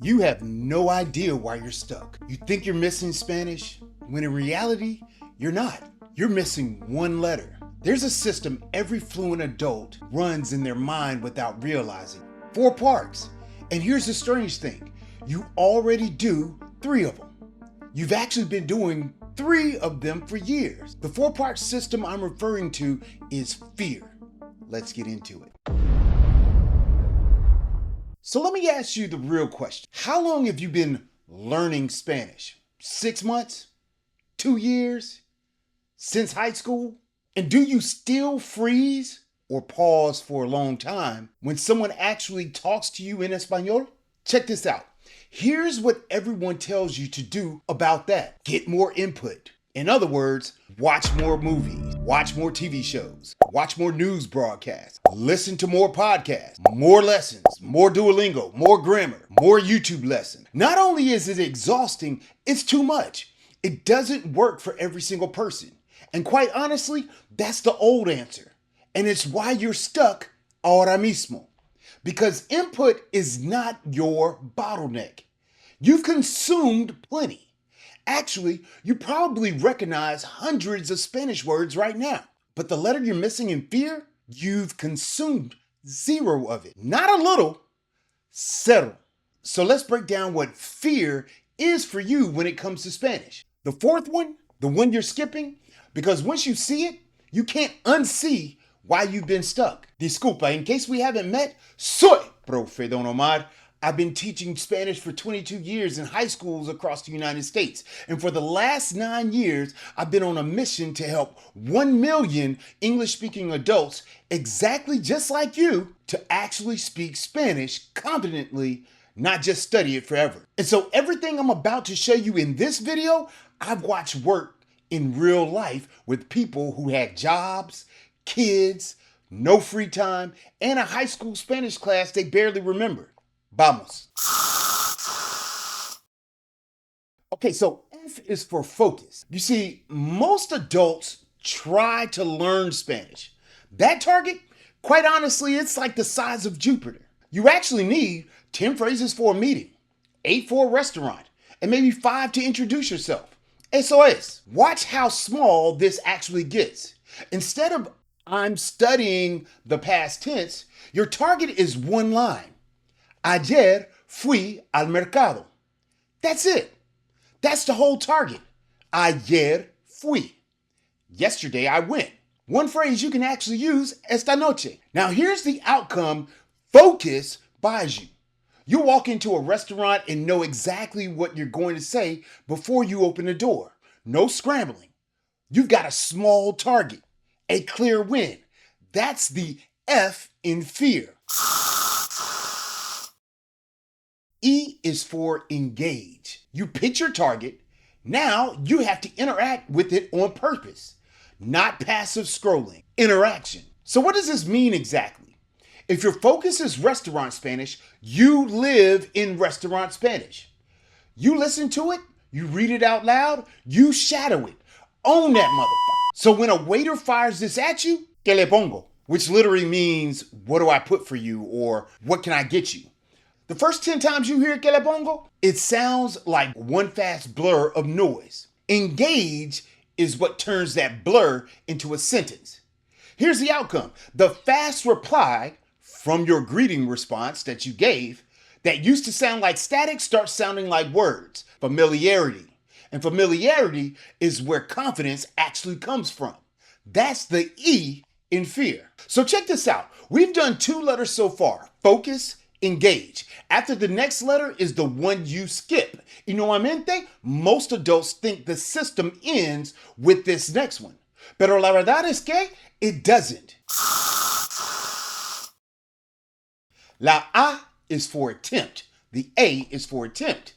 You have no idea why you're stuck. You think you're missing Spanish, when in reality, you're not. You're missing one letter. There's a system every fluent adult runs in their mind without realizing. 4 parts. And here's the strange thing. You already do 3 of them. You've actually been doing 3 of them for years. The 4-part system I'm referring to is F.E.A.R. Let's get into it. So let me ask you the real question. How long have you been learning Spanish? 6 months? 2 years? Since high school? And do you still freeze or pause for a long time when someone actually talks to you in Espanol? Check this out. Here's what everyone tells you to do about that. Get more input. In other words, watch more movies, watch more TV shows, watch more news broadcasts, listen to more podcasts, more lessons, more Duolingo, more grammar, more YouTube lessons. Not only is it exhausting, it's too much. It doesn't work for every single person. And quite honestly, that's the old answer. And it's why you're stuck ahora mismo. Because input is not your bottleneck. You've consumed plenty. Actually, you probably recognize hundreds of Spanish words right now. But the letter you're missing in F.E.A.R, you've consumed 0 of it. Not a little, cero. So let's break down what F.E.A.R is for you when it comes to Spanish. The 4th one, the one you're skipping, because once you see it, you can't unsee why you've been stuck. Disculpa, in case we haven't met, soy Profe Don Omar. I've been teaching Spanish for 22 years in high schools across the United States. And for the last 9 years, I've been on a mission to help 1 million English-speaking adults, exactly just like you, to actually speak Spanish confidently, not just study it forever. And so everything I'm about to show you in this video, I've watched work in real life with people who had jobs, kids, no free time, and a high school Spanish class they barely remember. Vamos. Okay, so F is for focus. You see, most adults try to learn Spanish. That target, quite honestly, it's like the size of Jupiter. You actually need 10 phrases for a meeting, 8 for a restaurant, and maybe 5 to introduce yourself. Eso es. Watch how small this actually gets. Instead of I'm studying the past tense, your target is 1 line. Ayer fui al mercado. That's it. That's the whole target. Ayer fui. Yesterday I went. One phrase you can actually use, esta noche. Now here's the outcome focus buys you. You walk into a restaurant and know exactly what you're going to say before you open the door. No scrambling. You've got a small target, a clear win. That's the F in F.E.A.R. E is for engage. You pick your target. Now you have to interact with it on purpose, not passive scrolling. Interaction. So what does this mean exactly? If your focus is restaurant Spanish, you live in restaurant Spanish. You listen to it, you read it out loud, you shadow it. Own that motherfucker. So when a waiter fires this at you, que le pongo? Which literally means, what do I put for you? Or what can I get you? The first 10 times you hear que le pongo, it sounds like one fast blur of noise. Engage is what turns that blur into a sentence. Here's the outcome. The fast reply from your greeting response that you gave that used to sound like static starts sounding like words. Familiarity. And familiarity is where confidence actually comes from. That's the E in F.E.A.R. So check this out. We've done 2 letters so far. Focus, engage. After the next letter is the one you skip. Y nuevamente, most adults think the system ends with this next one. Pero la verdad es que it doesn't. La A is for attempt. The A is for attempt.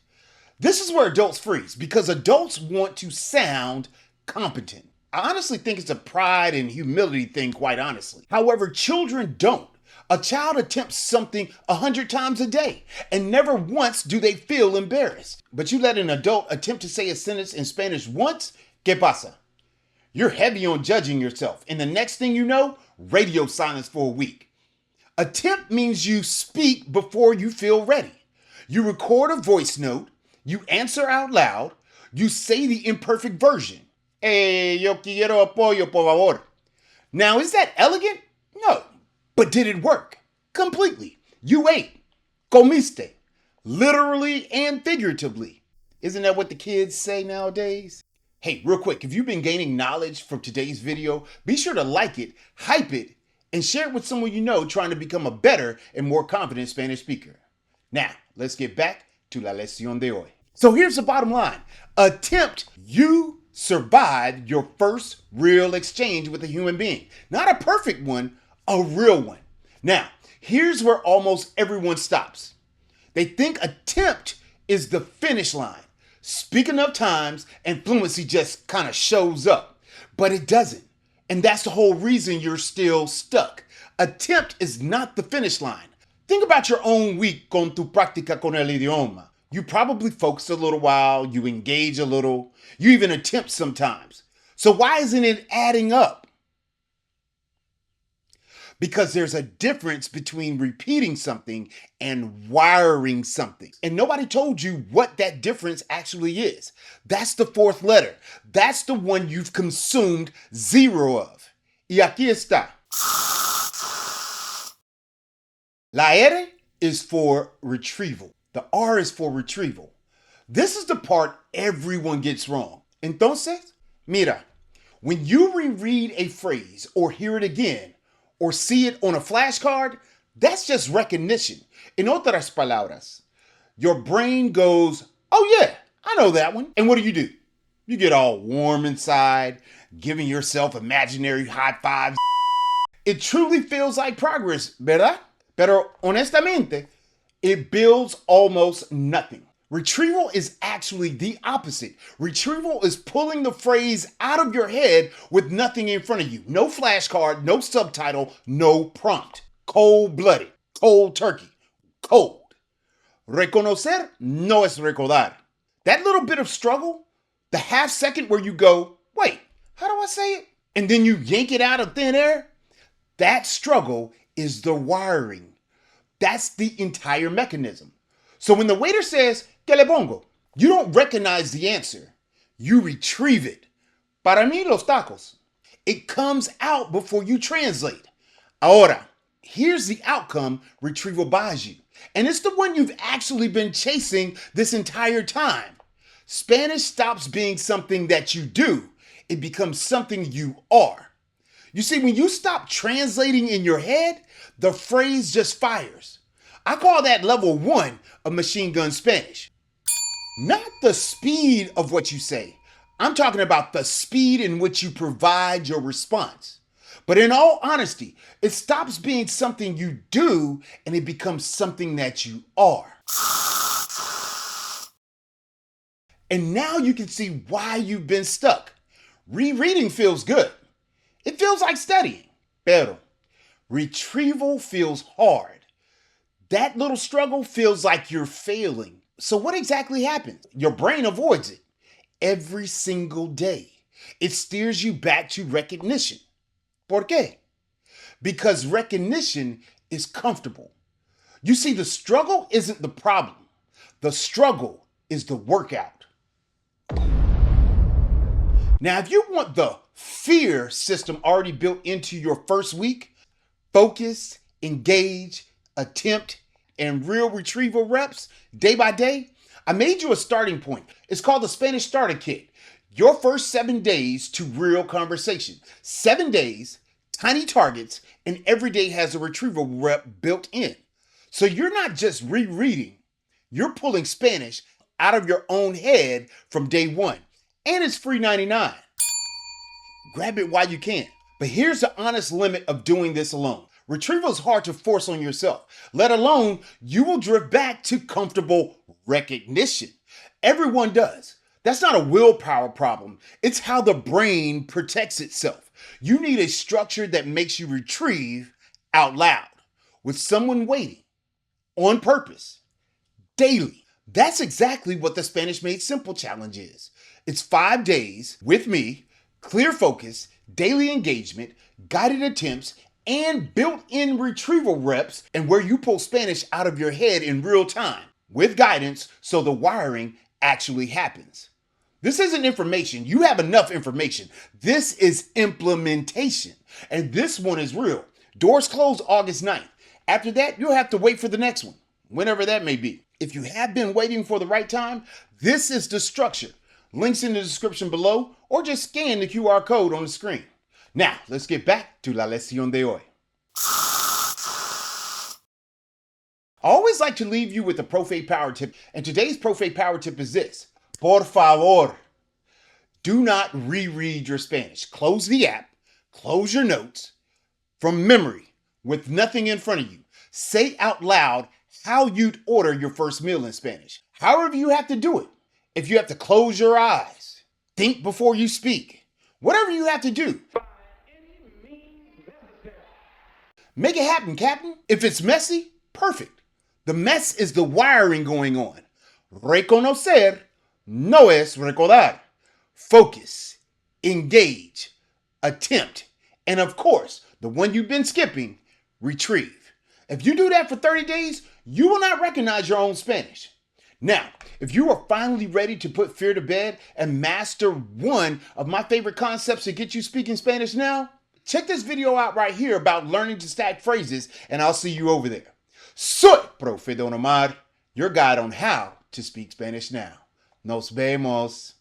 This is where adults freeze because adults want to sound competent. I honestly think it's a pride and humility thing, quite honestly. However, children don't. A child attempts something 100 times a day, and never once do they feel embarrassed. But you let an adult attempt to say a sentence in Spanish once, ¿qué pasa? You're heavy on judging yourself, and the next thing you know, radio silence for a week. Attempt means you speak before you feel ready. You record a voice note, you answer out loud, you say the imperfect version. Yo quiero apoyo, por favor. Now, is that elegant? No. But did it work? Completely. You ate. Comiste. Literally and figuratively. Isn't that what the kids say nowadays? Hey, real quick, if you've been gaining knowledge from today's video, be sure to like it, hype it, and share it with someone you know trying to become a better and more confident Spanish speaker. Now, let's get back to la lección de hoy. So here's the bottom line. Attempt you survived your first real exchange with a human being. Not a perfect one, a real one. Now, here's where almost everyone stops. They think attempt is the finish line. Speak enough times and fluency just kind of shows up. But it doesn't. And that's the whole reason you're still stuck. Attempt is not the finish line. Think about your own week con tu práctica con el idioma. You probably focus a little while, you engage a little, you even attempt sometimes. So why isn't it adding up? Because there's a difference between repeating something and wiring something. And nobody told you what that difference actually is. That's the fourth letter. That's the one you've consumed zero of. Y aquí está. La R is for retrieval. The R is for retrieval. This is the part everyone gets wrong. Entonces, mira, when you reread a phrase or hear it again, or see it on a flashcard, that's just recognition. In otras palabras, your brain goes, oh yeah, I know that one. And what do? You get all warm inside, giving yourself imaginary high fives. It truly feels like progress, ¿verdad? Pero honestamente, it builds almost nothing. Retrieval is actually the opposite. Retrieval is pulling the phrase out of your head with nothing in front of you. No flashcard, no subtitle, no prompt. Cold-blooded, cold turkey, cold. Reconocer no es recordar. That little bit of struggle, the half second where you go, wait, how do I say it? And then you yank it out of thin air, that struggle is the wiring. That's the entire mechanism. So when the waiter says, ¿Qué le pongo?, you don't recognize the answer. You retrieve it. Para mí los tacos. It comes out before you translate. Ahora, here's the outcome retrieval buys you. And it's the one you've actually been chasing this entire time. Spanish stops being something that you do. It becomes something you are. You see, when you stop translating in your head, the phrase just fires. I call that level 1 of machine gun Spanish. Not the speed of what you say. I'm talking about the speed in which you provide your response. But in all honesty, it stops being something you do and it becomes something that you are. And now you can see why you've been stuck. Rereading feels good. It feels like studying. Pero retrieval feels hard. That little struggle feels like you're failing. So what exactly happens? Your brain avoids it every single day. It steers you back to recognition. ¿Por qué? Because recognition is comfortable. You see, the struggle isn't the problem. The struggle is the workout. Now, if you want the F.E.A.R system already built into your first week, focus, engage, attempt, and real retrieval reps day by day, I made you a starting point. It's called the Spanish Starter Kit. Your first 7 days to real conversation. 7 days, tiny targets, and every day has a retrieval rep built in. So you're not just rereading, you're pulling Spanish out of your own head from day one. And it's free 99. Grab it while you can. But here's the honest limit of doing this alone. Retrieval is hard to force on yourself, let alone you will drift back to comfortable recognition. Everyone does. That's not a willpower problem. It's how the brain protects itself. You need a structure that makes you retrieve out loud with someone waiting on purpose daily. That's exactly what the Spanish Made Simple Challenge is. It's 5 days with me, clear focus, daily engagement, guided attempts, and built-in retrieval reps, and where you pull Spanish out of your head in real time. with guidance so the wiring actually happens. This isn't information. You have enough information. This is implementation. And this one is real. Doors close August 9th. After that, you'll have to wait for the next one, whenever that may be. If you have been waiting for the right time, this is the structure. Links in the description below, or just scan the QR code on the screen. Now, let's get back to la lección de hoy. I always like to leave you with a Profe power tip, and today's Profe power tip is this. Por favor, do not reread your Spanish. Close the app, close your notes from memory with nothing in front of you. Say out loud how you'd order your first meal in Spanish. However you have to do it. If you have to close your eyes, think before you speak. Whatever you have to do. Make it happen, Captain. If it's messy, perfect. The mess is the wiring going on. Reconocer no es recordar. Focus, engage, attempt, and of course, the one you've been skipping, retrieve. If you do that for 30 days, you will not recognize your own Spanish. Now, if you are finally ready to put fear to bed and master one of my favorite concepts to get you speaking Spanish now, check this video out right here about learning to stack phrases, and I'll see you over there. Soy Profe Don Omar, your guide on how to speak Spanish now. Nos vemos.